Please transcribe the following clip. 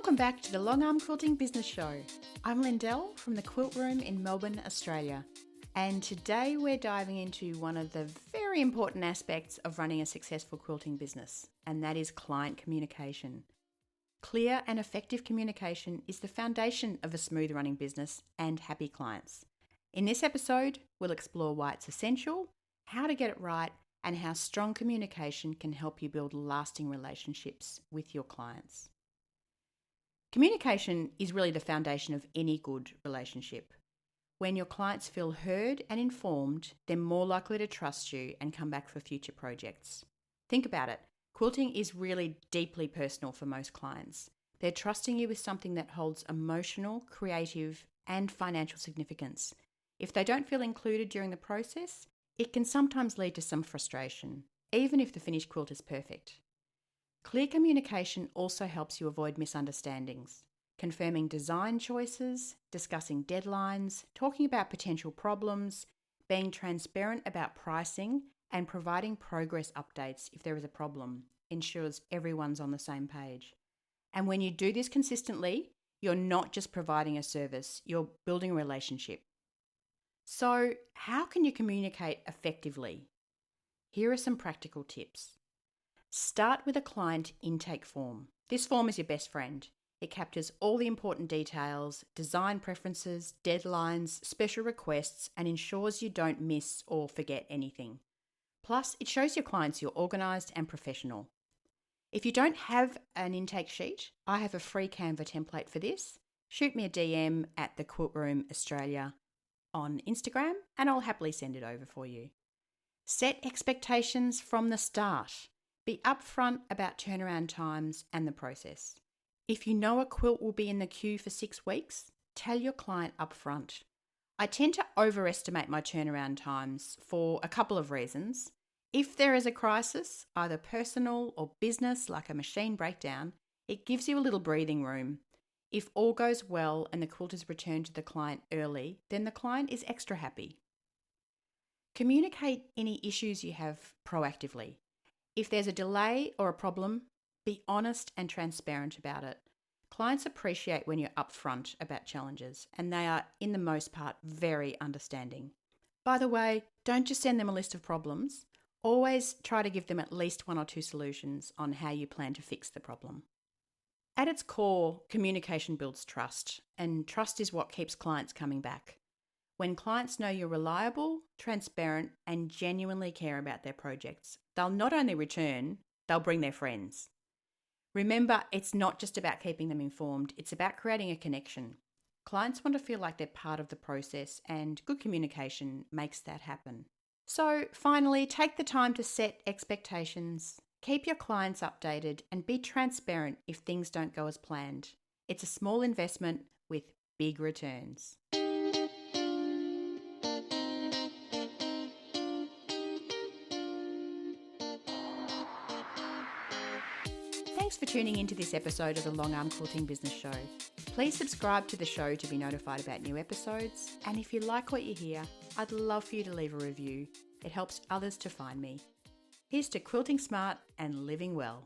Welcome back to the Longarm Quilting Business Show. I'm Lindell from the Quilt Room in Melbourne, Australia. And today we're diving into one of the very important aspects of running a successful quilting business, and that is client communication. Clear and effective communication is the foundation of a smooth running business and happy clients. In this episode, we'll explore why it's essential, how to get it right, and how strong communication can help you build lasting relationships with your clients. Communication is really the foundation of any good relationship. When your clients feel heard and informed, they're more likely to trust you and come back for future projects. Think about it. Quilting is really deeply personal for most clients. They're trusting you with something that holds emotional, creative, and financial significance. If they don't feel included during the process, it can sometimes lead to some frustration, even if the finished quilt is perfect. Clear communication also helps you avoid misunderstandings. Confirming design choices, discussing deadlines, talking about potential problems, being transparent about pricing, and providing progress updates if there is a problem ensures everyone's on the same page. And when you do this consistently, you're not just providing a service, you're building a relationship. So, how can you communicate effectively? Here are some practical tips. Start with a client intake form. This form is your best friend. It captures all the important details, design preferences, deadlines, special requests, and ensures you don't miss or forget anything. Plus, it shows your clients you're organised and professional. If you don't have an intake sheet, I have a free Canva template for this. Shoot me a DM at the Quilt Room Australia on Instagram, and I'll happily send it over for you. Set expectations from the start. Be upfront about turnaround times and the process. If you know a quilt will be in the queue for 6 weeks, tell your client upfront. I tend to overestimate my turnaround times for a couple of reasons. If there is a crisis, either personal or business, like a machine breakdown, it gives you a little breathing room. If all goes well and the quilt is returned to the client early, then the client is extra happy. Communicate any issues you have proactively. If there's a delay or a problem, be honest and transparent about it. Clients appreciate when you're upfront about challenges, and they are, in the most part, very understanding. By the way, don't just send them a list of problems. Always try to give them at least 1 or 2 solutions on how you plan to fix the problem. At its core, communication builds trust, and trust is what keeps clients coming back. When clients know you're reliable, transparent, and genuinely care about their projects, they'll not only return, they'll bring their friends. Remember, it's not just about keeping them informed, it's about creating a connection. Clients want to feel like they're part of the process, and good communication makes that happen. So, finally, take the time to set expectations, keep your clients updated, and be transparent if things don't go as planned. It's a small investment with big returns. Thanks for tuning into this episode of the Longarm Quilting Business Show. Please subscribe to the show to be notified about new episodes. And if you like what you hear, I'd love for you to leave a review. It helps others to find me. Here's to quilting smart and living well.